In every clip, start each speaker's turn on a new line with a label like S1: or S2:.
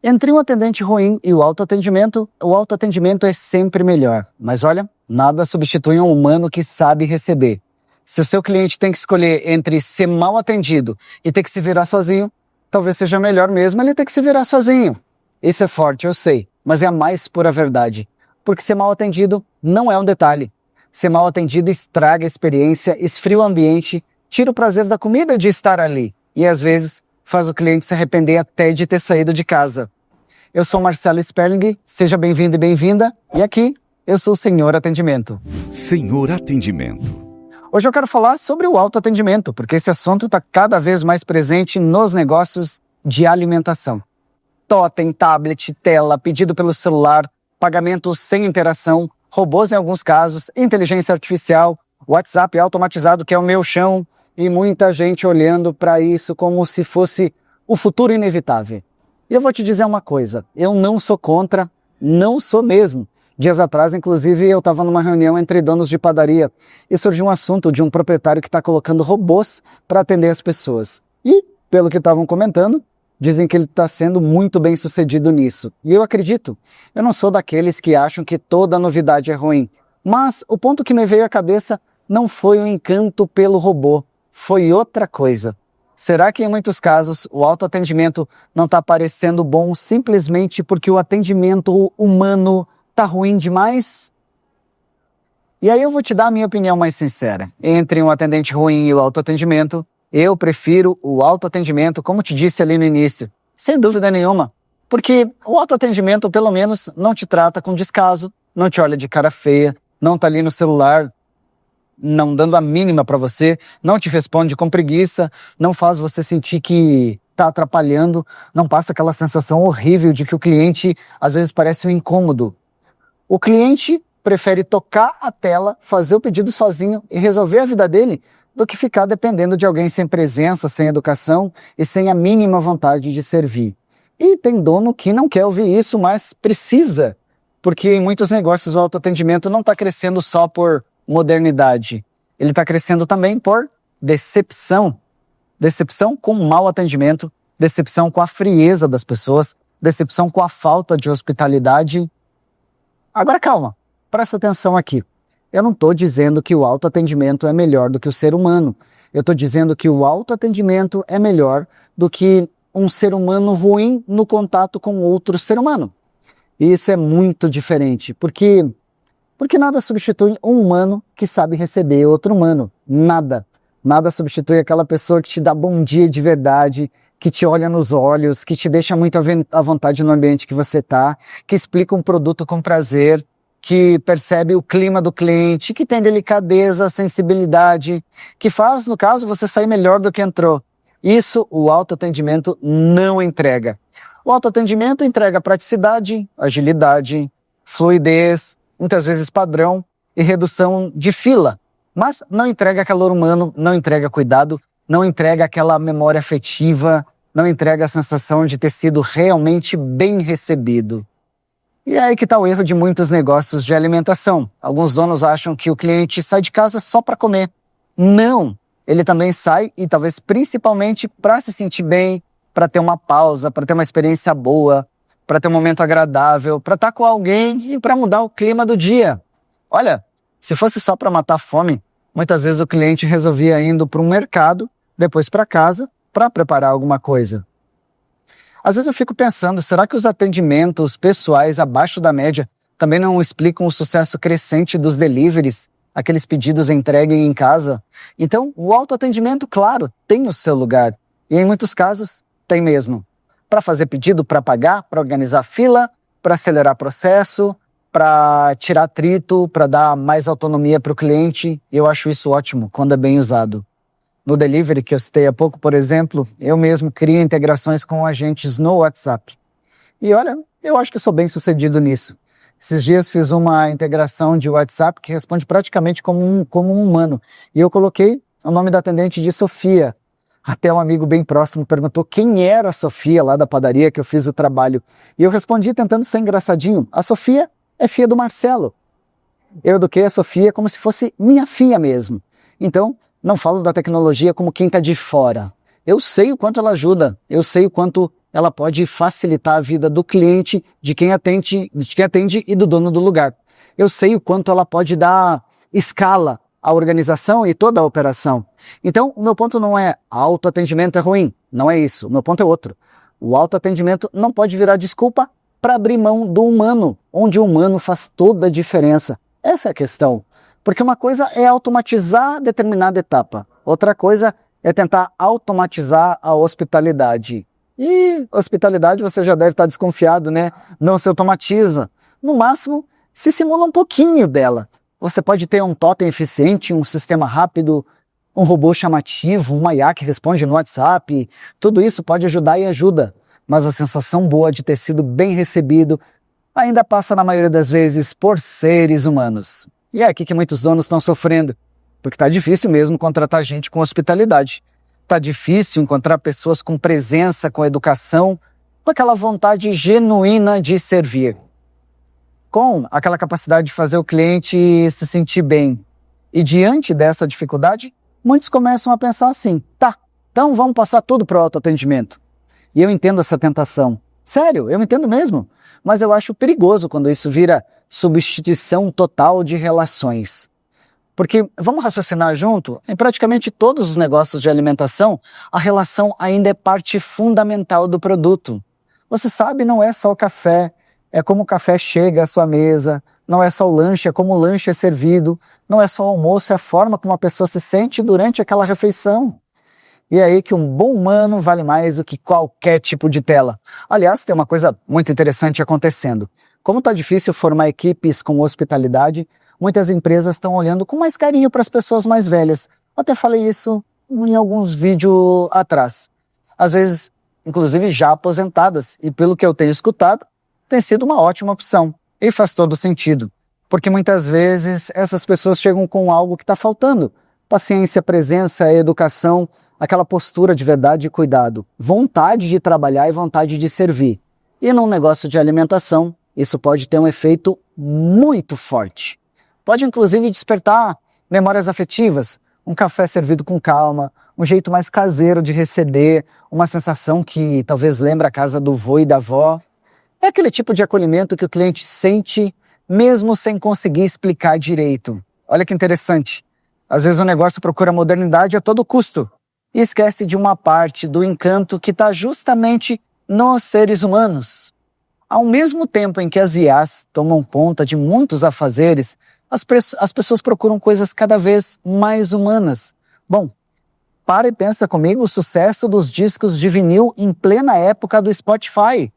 S1: Entre um atendente ruim e o autoatendimento é sempre melhor. Mas olha, nada substitui um humano que sabe receber. Se o seu cliente tem que escolher entre ser mal atendido e ter que se virar sozinho, talvez seja melhor mesmo ele ter que se virar sozinho. Isso é forte, eu sei, mas é a mais pura verdade. Porque ser mal atendido não é um detalhe. Ser mal atendido estraga a experiência, esfria o ambiente, tira o prazer da comida de estar ali. E às vezes faz o cliente se arrepender até de ter saído de casa. Eu sou Marcelo Sperling, seja bem-vindo e bem-vinda. E aqui eu sou o Senhor Atendimento.
S2: Senhor Atendimento.
S1: Hoje eu quero falar sobre o autoatendimento, porque esse assunto está cada vez mais presente nos negócios de alimentação. Totem, tablet, tela, pedido pelo celular, pagamento sem interação, robôs em alguns casos, inteligência artificial, WhatsApp automatizado que é o meu chão e muita gente olhando para isso como se fosse o futuro inevitável. E eu vou te dizer uma coisa, eu não sou contra, não sou mesmo. Dias atrás, inclusive, eu estava numa reunião entre donos de padaria e surgiu um assunto de um proprietário que está colocando robôs para atender as pessoas. E, pelo que estavam comentando, dizem que ele está sendo muito bem sucedido nisso. E eu acredito. Eu não sou daqueles que acham que toda novidade é ruim. Mas o ponto que me veio à cabeça não foi o encanto pelo robô, foi outra coisa. Será que em muitos casos o autoatendimento não está parecendo bom simplesmente porque o atendimento humano tá ruim demais? E aí eu vou te dar a minha opinião mais sincera. Entre um atendente ruim e o autoatendimento, eu prefiro o autoatendimento, como te disse ali no início, sem dúvida nenhuma. Porque o autoatendimento, pelo menos, não te trata com descaso, não te olha de cara feia, não tá ali no celular, não dando a mínima para você, não te responde com preguiça, não faz você sentir que tá atrapalhando, não passa aquela sensação horrível de que o cliente às vezes parece um incômodo. O cliente prefere tocar a tela, fazer o pedido sozinho e resolver a vida dele do que ficar dependendo de alguém sem presença, sem educação e sem a mínima vontade de servir. E tem dono que não quer ouvir isso, mas precisa, porque em muitos negócios o autoatendimento não está crescendo só por modernidade. Ele está crescendo também por decepção. Decepção com o mau atendimento, decepção com a frieza das pessoas, decepção com a falta de hospitalidade. Agora calma, presta atenção aqui. Eu não estou dizendo que o autoatendimento é melhor do que o ser humano. Eu estou dizendo que o autoatendimento é melhor do que um ser humano ruim no contato com outro ser humano. E isso é muito diferente, porque nada substitui um humano que sabe receber outro humano. Nada. Nada substitui aquela pessoa que te dá bom dia de verdade, que te olha nos olhos, que te deixa muito à vontade no ambiente que você está, que explica um produto com prazer, que percebe o clima do cliente, que tem delicadeza, sensibilidade, que faz, no caso, você sair melhor do que entrou. Isso o autoatendimento não entrega. O autoatendimento entrega praticidade, agilidade, fluidez, muitas vezes padrão e redução de fila, mas não entrega calor humano, não entrega cuidado, não entrega aquela memória afetiva, não entrega a sensação de ter sido realmente bem recebido. E é aí que está o erro de muitos negócios de alimentação. Alguns donos acham que o cliente sai de casa só para comer. Não! Ele também sai e talvez principalmente para se sentir bem, para ter uma pausa, para ter uma experiência boa, para ter um momento agradável, para estar com alguém e para mudar o clima do dia. Olha, se fosse só para matar a fome, muitas vezes o cliente resolvia indo para um mercado, depois para casa, para preparar alguma coisa. Às vezes eu fico pensando, será que os atendimentos pessoais abaixo da média também não explicam o sucesso crescente dos deliveries, aqueles pedidos entregues em casa? Então, o autoatendimento, claro, tem o seu lugar. E em muitos casos, tem mesmo. Para fazer pedido, para pagar, para organizar fila, para acelerar processo, para tirar atrito, para dar mais autonomia para o cliente. Eu acho isso ótimo quando é bem usado. No delivery que eu citei há pouco, por exemplo, eu mesmo crio integrações com agentes no WhatsApp. E olha, eu acho que sou bem sucedido nisso. Esses dias fiz uma integração de WhatsApp que responde praticamente como um humano. E eu coloquei o nome da atendente de Sofia. Até um amigo bem próximo perguntou quem era a Sofia lá da padaria que eu fiz o trabalho. E eu respondi tentando ser engraçadinho. A Sofia é filha do Marcelo. Eu eduquei a Sofia como se fosse minha filha mesmo. Então, não falo da tecnologia como quem está de fora. Eu sei o quanto ela ajuda. Eu sei o quanto ela pode facilitar a vida do cliente, de quem atende e do dono do lugar. Eu sei o quanto ela pode dar escala à organização e toda a operação. Então, o meu ponto não é autoatendimento é ruim, não é isso. O meu ponto é outro. O autoatendimento não pode virar desculpa para abrir mão do humano, onde o humano faz toda a diferença. Essa é a questão. Porque uma coisa é automatizar determinada etapa, outra coisa é tentar automatizar a hospitalidade. E hospitalidade você já deve estar desconfiado, né? Não se automatiza. No máximo, se simula um pouquinho dela. Você pode ter um totem eficiente, um sistema rápido, um robô chamativo, uma IA que responde no WhatsApp. Tudo isso pode ajudar e ajuda. Mas a sensação boa de ter sido bem recebido ainda passa na maioria das vezes por seres humanos. E é aqui que muitos donos estão sofrendo, porque tá difícil mesmo contratar gente com hospitalidade. Tá difícil encontrar pessoas com presença, com educação, com aquela vontade genuína de servir. Com aquela capacidade de fazer o cliente se sentir bem. E diante dessa dificuldade, muitos começam a pensar assim, tá, então vamos passar tudo para o autoatendimento. E eu entendo essa tentação. Sério, eu entendo mesmo. Mas eu acho perigoso quando isso vira substituição total de relações. Porque, vamos raciocinar junto, em praticamente todos os negócios de alimentação, a relação ainda é parte fundamental do produto. Você sabe, não é só o café, é como o café chega à sua mesa, não é só o lanche, é como o lanche é servido, não é só o almoço, é a forma como a pessoa se sente durante aquela refeição. E é aí que um bom humano vale mais do que qualquer tipo de tela. Aliás, tem uma coisa muito interessante acontecendo. Como está difícil formar equipes com hospitalidade, muitas empresas estão olhando com mais carinho para as pessoas mais velhas. Até falei isso em alguns vídeos atrás. Às vezes, inclusive já aposentadas, e pelo que eu tenho escutado, tem sido uma ótima opção. E faz todo sentido, porque muitas vezes essas pessoas chegam com algo que está faltando. Paciência, presença, educação, aquela postura de verdade e cuidado, vontade de trabalhar e vontade de servir. E num negócio de alimentação, isso pode ter um efeito muito forte. Pode inclusive despertar memórias afetivas, um café servido com calma, um jeito mais caseiro de receber, uma sensação que talvez lembra a casa do vô e da avó. É aquele tipo de acolhimento que o cliente sente mesmo sem conseguir explicar direito. Olha que interessante. Às vezes o negócio procura modernidade a todo custo e esquece de uma parte do encanto que está justamente nos seres humanos. Ao mesmo tempo em que as IAs tomam conta de muitos afazeres, as pessoas procuram coisas cada vez mais humanas. Bom, para e pensa comigo o sucesso dos discos de vinil em plena época do Spotify.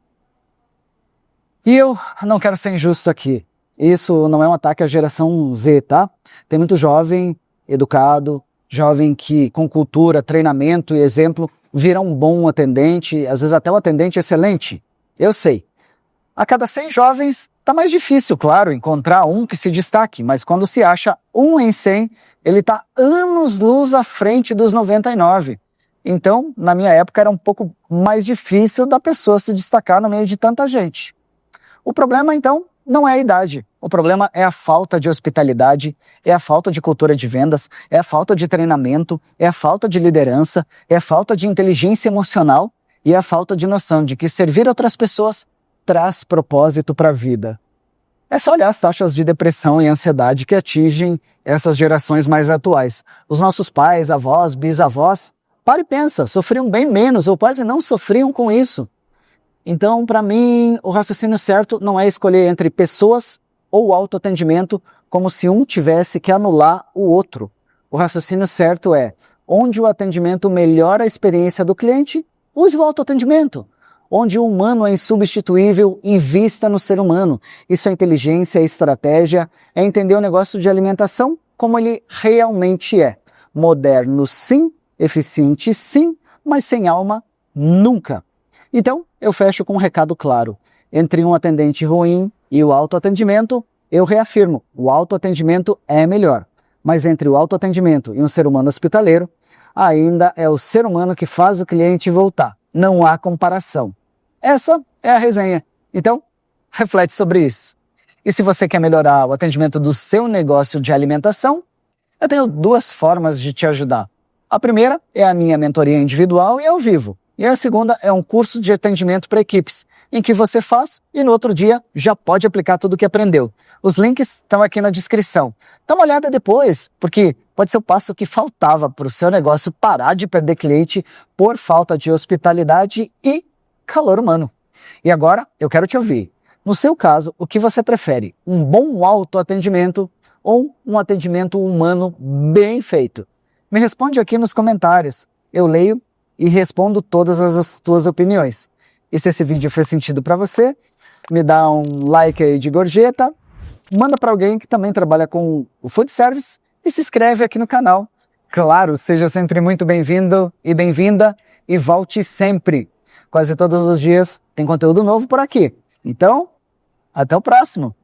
S1: E eu não quero ser injusto aqui. Isso não é um ataque à geração Z, tá? Tem muito jovem, educado, jovem que com cultura, treinamento e exemplo vira um bom atendente, às vezes até um atendente excelente. Eu sei. A cada 100 jovens tá mais difícil, claro, encontrar um que se destaque, mas quando se acha um em 100, ele tá anos-luz à frente dos 99. Então, na minha época era um pouco mais difícil da pessoa se destacar no meio de tanta gente. O problema, então, não é a idade. O problema é a falta de hospitalidade, é a falta de cultura de vendas, é a falta de treinamento, é a falta de liderança, é a falta de inteligência emocional e a falta de noção de que servir outras pessoas traz propósito para a vida. É só olhar as taxas de depressão e ansiedade que atingem essas gerações mais atuais. Os nossos pais, avós, bisavós, para e pensa, sofriam bem menos ou quase não sofriam com isso. Então, para mim, o raciocínio certo não é escolher entre pessoas ou autoatendimento como se um tivesse que anular o outro. O raciocínio certo é, onde o atendimento melhora a experiência do cliente, use o autoatendimento. Onde o humano é insubstituível, invista no ser humano. Isso é inteligência, é estratégia, é entender o negócio de alimentação como ele realmente é. Moderno sim, eficiente sim, mas sem alma nunca. Então, eu fecho com um recado claro. Entre um atendente ruim e o autoatendimento, eu reafirmo, o autoatendimento é melhor. Mas entre o autoatendimento e um ser humano hospitaleiro, ainda é o ser humano que faz o cliente voltar. Não há comparação. Essa é a resenha. Então, reflete sobre isso. E se você quer melhorar o atendimento do seu negócio de alimentação, eu tenho 2 formas de te ajudar. A primeira é a minha mentoria individual e ao vivo. E a segunda é um curso de atendimento para equipes, em que você faz e no outro dia já pode aplicar tudo o que aprendeu. Os links estão aqui na descrição. Dá uma olhada depois, porque pode ser o passo que faltava para o seu negócio parar de perder cliente por falta de hospitalidade e calor humano. E agora eu quero te ouvir. No seu caso, o que você prefere? Um bom autoatendimento ou um atendimento humano bem feito? Me responde aqui nos comentários. Eu leio e respondo todas as tuas opiniões. E se esse vídeo fez sentido para você, me dá um like aí de gorjeta, manda para alguém que também trabalha com o food service e se inscreve aqui no canal. Claro, seja sempre muito bem-vindo e bem-vinda e volte sempre. Quase todos os dias tem conteúdo novo por aqui. Então, até o próximo!